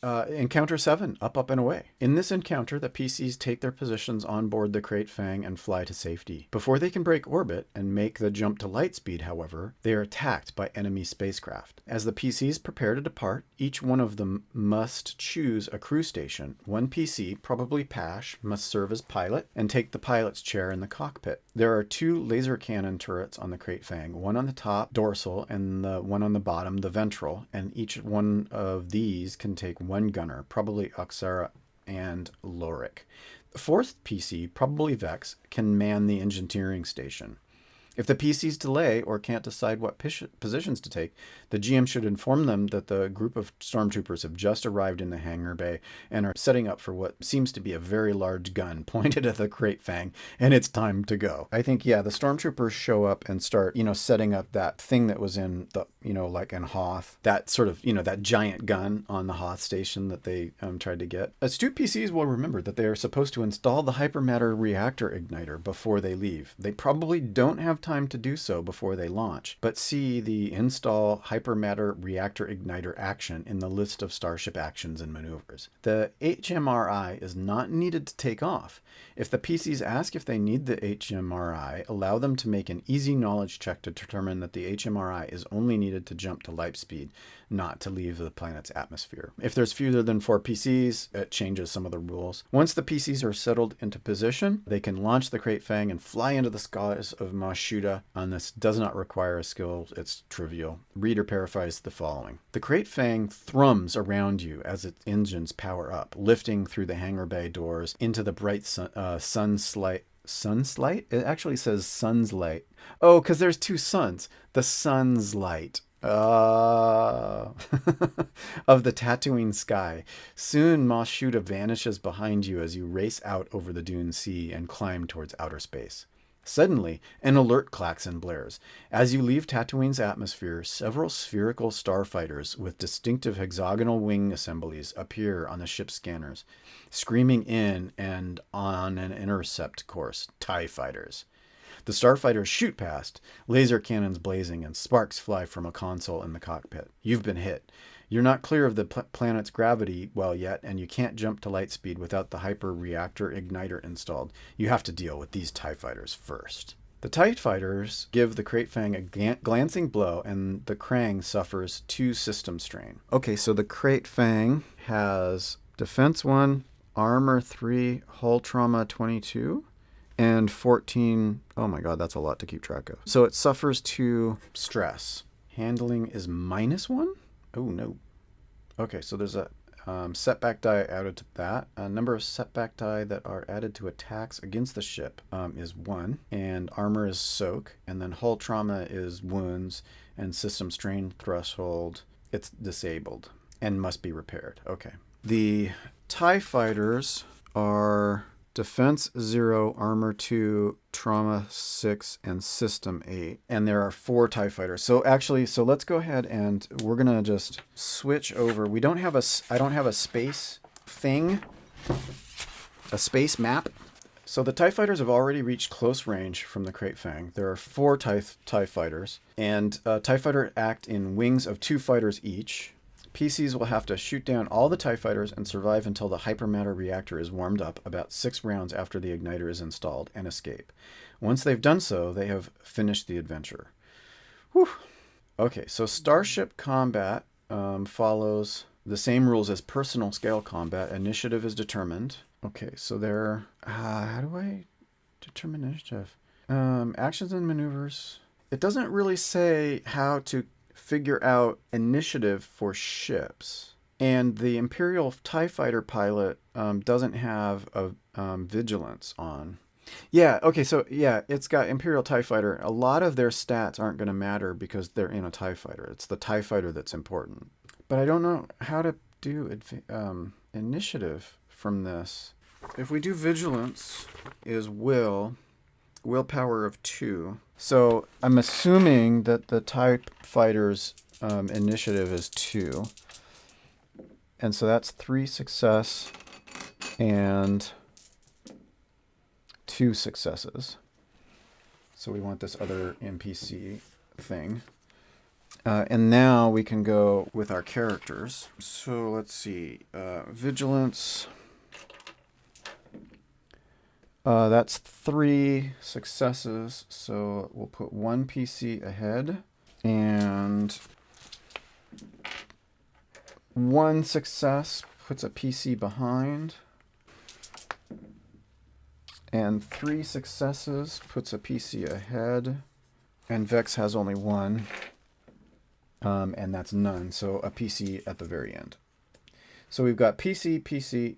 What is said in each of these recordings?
Encounter 7, Up, Up, and Away. In this encounter, the PCs take their positions on board the KRAYT FANG and fly to safety. Before they can break orbit and make the jump to light speed, however, they are attacked by enemy spacecraft. As the PCs prepare to depart, each one of them must choose a crew station. One PC, probably Pash, must serve as pilot and take the pilot's chair in the cockpit. There are 2 laser cannon turrets on the KRAYT FANG, one on the top, dorsal, and the one on the bottom, the ventral, and each one of these can take 1 gunner, probably Oxara and Lorik. The 4th PC, probably Vex, can man the engineering station. If the PCs delay or can't decide what positions to take, the GM should inform them that the group of stormtroopers have just arrived in the hangar bay and are setting up for what seems to be a very large gun pointed at the KRAYT FANG, and it's time to go. I think, yeah, the stormtroopers show up and start, setting up that thing that was in the, like in Hoth, that sort of, that giant gun on the Hoth station that they tried to get. Astute PCs will remember that they are supposed to install the hypermatter reactor igniter before they leave. They probably don't have time to do so before they launch, but see the install hypermatter reactor igniter action in the list of starship actions and maneuvers. The HMRI is not needed to take off. If the PCs ask if they need the HMRI, allow them to make an easy knowledge check to determine that the HMRI is only needed to jump to light speed, not to leave the planet's atmosphere. If there's fewer than 4 PCs, it changes some of the rules. Once the PCs are settled into position, they can launch the KRAYT FANG and fly into the skies of Mos Shuuta. And this does not require a skill, it's trivial. Reader paraphrase the following. The KRAYT FANG thrums around you as its engines power up, lifting through the hangar bay doors into the bright sunlight. Sunslight? It actually says sun's light. Oh, because there's 2 suns. The sun's light. Of the Tatooine sky. Soon Mos Shuuta vanishes behind you as you race out over the dune sea and climb towards outer space. Suddenly, an alert klaxon blares. As you leave Tatooine's atmosphere, several spherical starfighters with distinctive hexagonal wing assemblies appear on the ship's scanners, screaming in and on an intercept course. TIE fighters. The starfighters shoot past, laser cannons blazing, and sparks fly from a console in the cockpit. You've been hit. You're not clear of the planet's gravity well yet, and you can't jump to light speed without the hyper reactor igniter installed. You have to deal with these TIE fighters first. The TIE fighters give the KRAYT FANG a glancing blow, and the Krang suffers 2 system strain. Okay, so the KRAYT FANG has defense 1, armor 3, hull trauma 22, and 14. Oh my god, that's a lot to keep track of. So it suffers 2 stress. Handling is -1? Oh no. Okay, so there's a setback die added to that. A number of setback die that are added to attacks against the ship is 1, and armor is soak, and then hull trauma is wounds, and system strain threshold, it's disabled and must be repaired. Okay. The TIE fighters are defense 0, armor 2, trauma 6, and system 8. And there are 4 TIE fighters. So let's go ahead and we're going to just switch over. I don't have a space thing, a space map. So the TIE fighters have already reached close range from the KRAYT FANG. There are 4 TIE fighters, and TIE fighter act in wings of 2 fighters each. PCs will have to shoot down all the TIE fighters and survive until the hypermatter reactor is warmed up about 6 rounds after the igniter is installed and escape. Once they've done so, they have finished the adventure. Whew. Okay, so Starship combat follows the same rules as personal scale combat. Initiative is determined. Okay, so there. How do I determine initiative? Actions and maneuvers. It doesn't really say how to figure out initiative for ships. And the Imperial TIE fighter pilot doesn't have a vigilance on. Yeah, okay, so yeah, it's got Imperial TIE fighter. A lot of their stats aren't going to matter because they're in a TIE fighter. It's the TIE fighter that's important. But I don't know how to do initiative from this. If we do vigilance is willpower of 2. So I'm assuming that the TIE fighter's initiative is 2. And so that's 3 success and 2 successes. So we want this other NPC thing. And now we can go with our characters. So let's see. Vigilance. That's 3 successes. So we'll put 1 PC ahead. And 1 success puts a PC behind. And 3 successes puts a PC ahead. And Vex has only 1. And that's none, so a PC at the very end. So we've got PC, PC,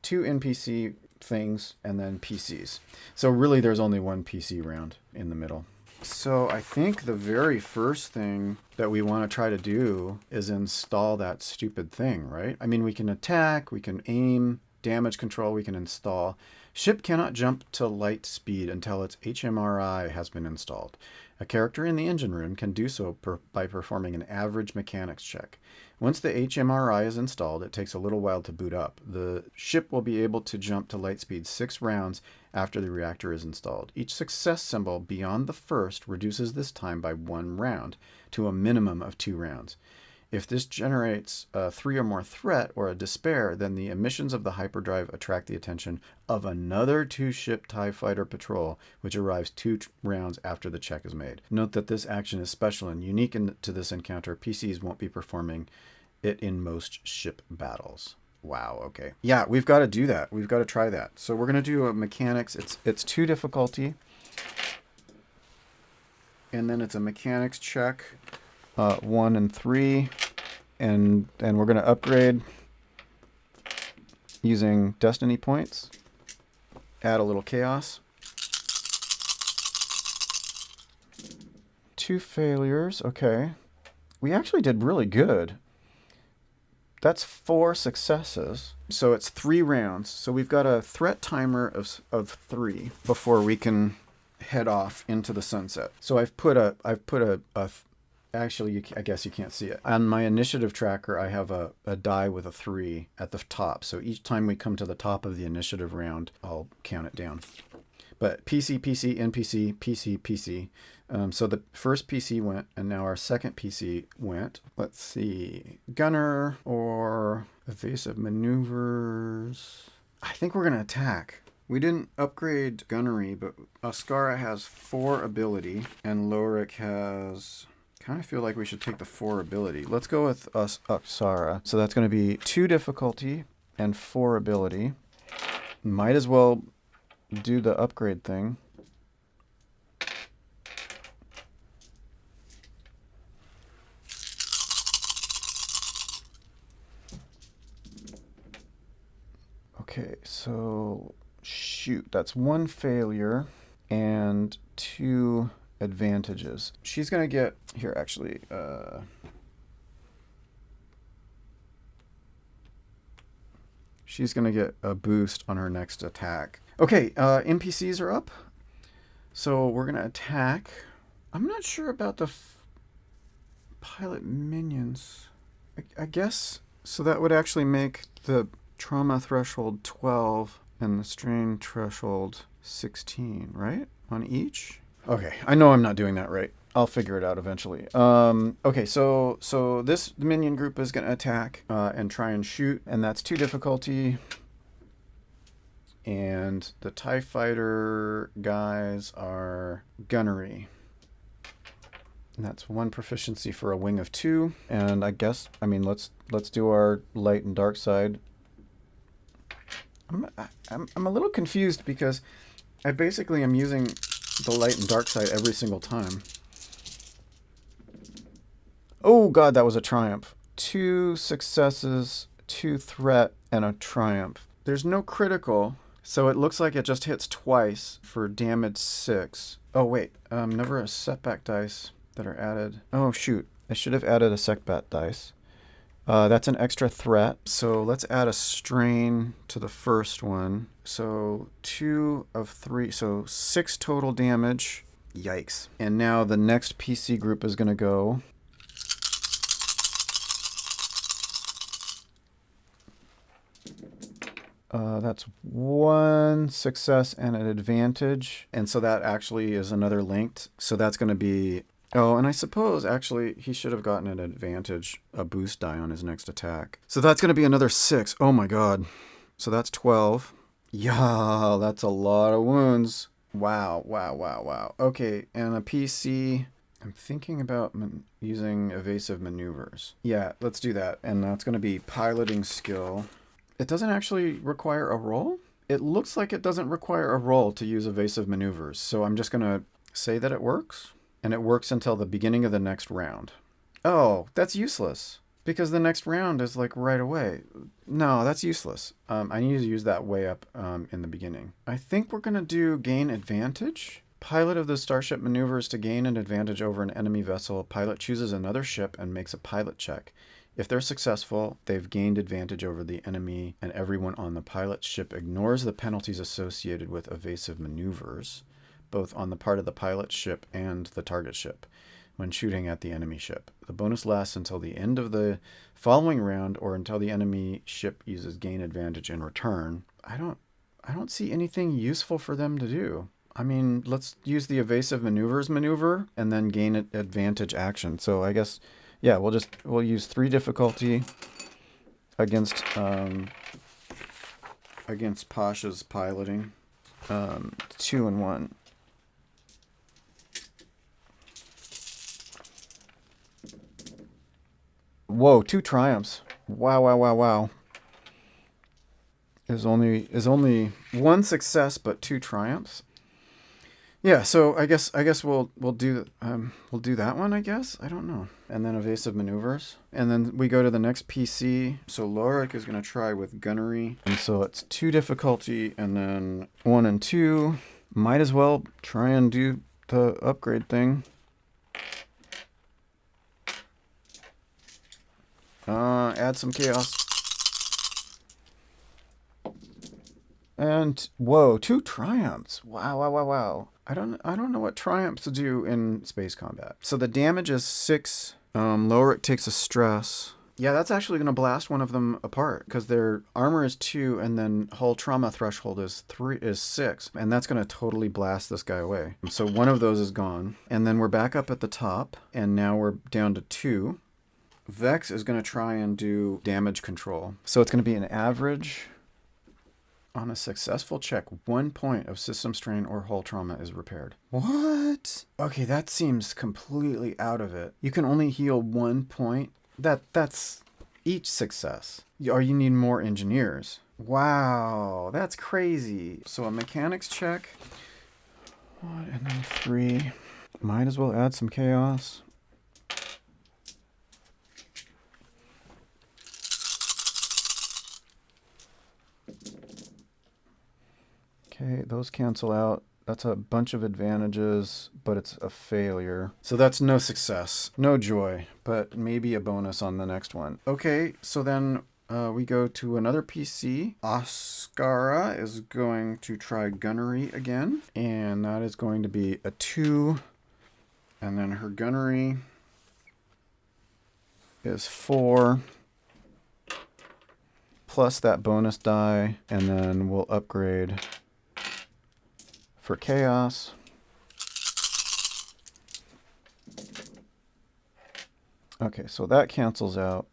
2 NPC things, and then PCs. So really there's only 1 PC round in the middle. So I think the very first thing that we want to try to do is install that stupid thing, right? I mean, we can attack, we can aim, damage control, we can install. Ship cannot jump to light speed until its HMRI has been installed. A character in the engine room can do so by performing an average mechanics check. Once the HMRI is installed, it takes a little while to boot up. The ship will be able to jump to light speed 6 rounds after the reactor is installed. Each success symbol beyond the first reduces this time by 1 round to a minimum of 2 rounds. If this generates a 3 or more threat or a despair, then the emissions of the hyperdrive attract the attention of another 2-ship TIE fighter patrol, which arrives 2 rounds after the check is made. Note that this action is special and unique to this encounter. PCs won't be performing it in most ship battles. Wow, okay. Yeah, we've got to do that. We've got to try that. So we're going to do a mechanics. It's 2 difficulty. And then it's a mechanics check. 1 and 3, and we're going to upgrade using destiny points. Add a little chaos. 2 failures. Okay, we actually did really good. That's 4 successes. So it's 3 rounds. So we've got a threat timer of 3 before we can head off into the sunset. So I've put a actually, I guess you can't see it. On my initiative tracker, I have a die with a 3 at the top. So each time we come to the top of the initiative round, I'll count it down. But PC, PC, NPC, PC, PC. So the first PC went, and now our second PC went. Let's see. Gunner or evasive maneuvers. I think we're going to attack. We didn't upgrade gunnery, but Askara has 4 ability, and Lorik has... kind of feel like we should take the 4 ability. Let's go with Aksara. So that's going to be 2 difficulty and 4 ability. Might as well do the upgrade thing. Okay, so shoot, that's 1 failure and 2 advantages. She's gonna get here actually. She's gonna get a boost on her next attack. Okay, NPCs are up, so we're gonna attack. I'm not sure about the pilot minions. I guess so. That would actually make the trauma threshold 12 and the strain threshold 16, right? On each. Okay, I know I'm not doing that right. I'll figure it out eventually. Okay, so this minion group is going to attack and try and shoot, and that's 2 difficulty. And the TIE fighter guys are gunnery. And that's 1 proficiency for a wing of 2. And I guess, I mean, let's do our light and dark side. I'm a little confused because I basically am using the light and dark side every single time. Oh god, that was a triumph. 2 successes, 2 threat, and a triumph. There's no critical, so it looks like it just hits twice for damage 6. Oh wait, never a setback dice that are added. Oh shoot, I should have added a setback dice. That's an extra threat, so let's add a strain to the first one. So 2 of 3, so 6 total damage. Yikes. And now the next PC group is going to go. That's 1 success and an advantage. And so that actually is another linked. So that's going to be Oh, and I suppose, actually, he should have gotten an advantage, a boost die on his next attack. So that's going to be another 6. Oh my god. So that's 12. Yeah, that's a lot of wounds. Wow, wow, wow, wow. Okay, and a PC. I'm thinking about using evasive maneuvers. Yeah, let's do that. And that's going to be piloting skill. It doesn't actually require a roll? It looks like it doesn't require a roll to use evasive maneuvers. So I'm just going to say that it works. And it works until the beginning of the next round. Oh, that's useless. Because the next round is like right away. No, that's useless. I need to use that way up in the beginning. I think we're going to do gain advantage. Pilot of the starship maneuvers to gain an advantage over an enemy vessel. Pilot chooses another ship and makes a pilot check. If they're successful, they've gained advantage over the enemy, and everyone on the pilot ship ignores the penalties associated with evasive maneuvers, both on the part of the pilot ship and the target ship, when shooting at the enemy ship. The bonus lasts until the end of the following round or until the enemy ship uses gain advantage in return. I don't see anything useful for them to do. I mean, let's use the evasive maneuvers maneuver and then gain advantage action. So I guess, yeah, we'll use 3 difficulty against Pasha's piloting. 2 and 1. Whoa, 2 triumphs. Wow, wow, wow, wow. Is only 1 success but 2 triumphs. Yeah, so I guess we'll do that one, I guess. I don't know. And then evasive maneuvers. And then we go to the next PC. So Lorik is going to try with gunnery. And so it's 2 difficulty and then 1 and 2. Might as well try and do the upgrade thing. Add some chaos. And whoa, 2 triumphs. Wow, wow, wow, wow. I don't know what triumphs do in space combat. So the damage is 6. Lorik takes a stress. Yeah, that's actually going to blast one of them apart because their armor is 2 and then hull trauma threshold is 6, and that's going to totally blast this guy away. So one of those is gone, and then we're back up at the top, and now we're down to 2. Vex is going to try and do damage control. So it's going to be an average. On a successful check, 1 point of system strain or hull trauma is repaired. What? Okay, that seems completely out of it. You can only heal 1 point. That's each success. Or you need more engineers. Wow, that's crazy. So a mechanics check. 1 and then 3. Might as well add some chaos. Okay, those cancel out. That's a bunch of advantages, but it's a failure. So that's no success. No joy, but maybe a bonus on the next one. Okay, so then we go to another PC. Oscara is going to try gunnery again, and that is going to be a 2. And then her gunnery is 4. Plus that bonus die, and then we'll upgrade for chaos. Okay, so that cancels out.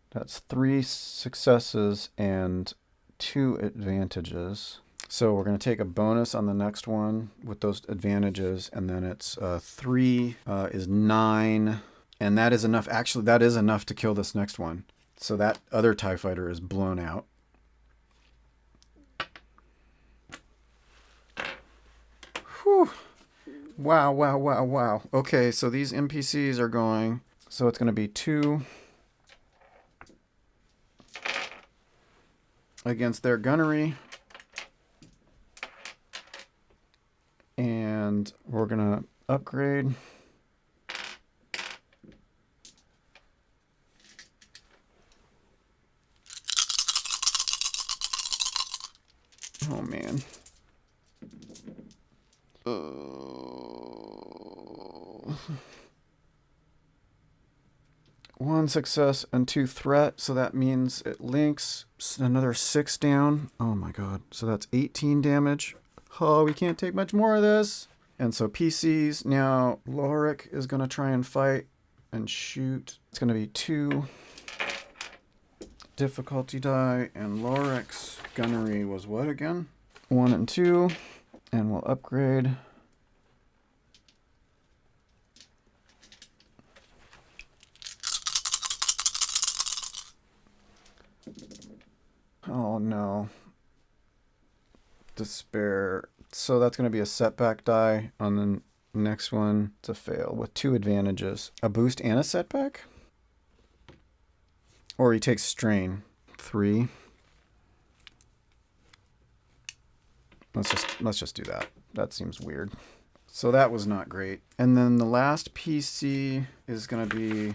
That's 3 successes and 2 advantages. So we're going to take a bonus on the next one with those advantages, and then it's 3 is 9, and that is enough. Actually, that is enough to kill this next one. So that other TIE fighter is blown out. Whew. Wow, wow, wow, wow. Okay, so these NPCs are going. So it's going to be 2 against their gunnery. And we're going to upgrade. Oh, man. 1 success and 2 threat, so that means it links. Another 6 down. Oh my god. So that's 18 damage. Oh, we can't take much more of this. And so PCs, now Lorik is going to try and fight and shoot. It's going to be 2 difficulty die, and Lorik's gunnery was what again? 1 and 2, and we'll upgrade. Oh no. Despair. So that's going to be a setback die on the next one. It's a fail with 2 advantages. A boost and a setback? Or he takes strain. 3. Let's just do that. That seems weird. So that was not great. And then the last PC is going to be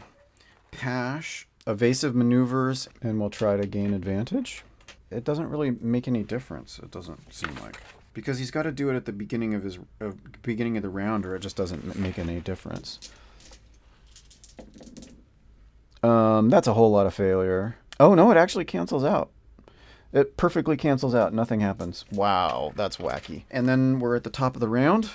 Pash. Evasive maneuvers, and we'll try to gain advantage. It doesn't really make any difference, it doesn't seem like. Because he's got to do it at the beginning of his beginning of the round, or it just doesn't make any difference. That's a whole lot of failure. Oh no, it actually cancels out. It perfectly cancels out. Nothing happens. Wow, that's wacky. And then we're at the top of the round.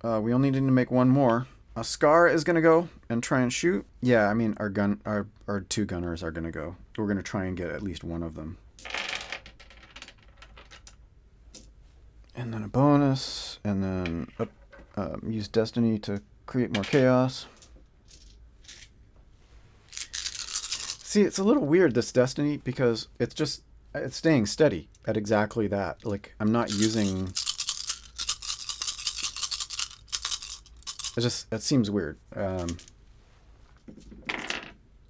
We only need to make 1 more. A Scar is going to go and try and shoot. Yeah, I mean, our 2 gunners are going to go. We're going to try and get at least 1 of them. And then a bonus, and then use Destiny to create more chaos. See, it's a little weird, this Destiny, because it's staying steady at exactly that. Like, I'm not using... It seems weird.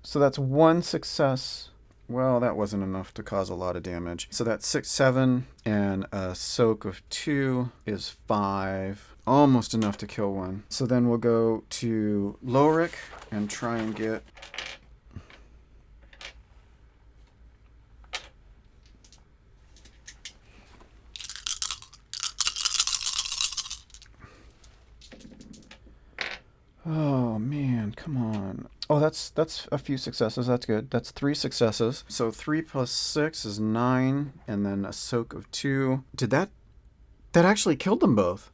So that's 1 success. Well, that wasn't enough to cause a lot of damage. So that's 6, 7, and a soak of 2 is 5. Almost enough to kill 1. So then we'll go to Lorik and try and get... Oh man, come on. Oh, that's a few successes. That's good. That's 3 successes. So 3 plus 6 is 9, and then a soak of 2. Did that actually killed them both?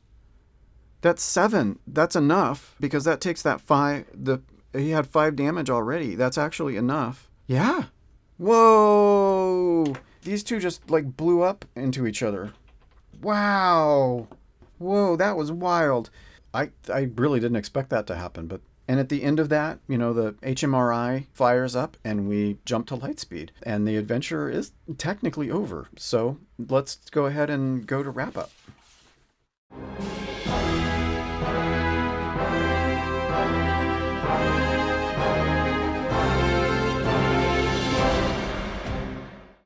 That's 7. That's enough, because that takes that 5. He had 5 damage already. That's actually enough. Yeah. Whoa! These 2 just like blew up into each other. Wow. Whoa, that was wild. I really didn't expect that to happen, and at the end of that, the HMRI fires up and we jump to light speed, and the adventure is technically over. So let's go ahead and go to wrap up.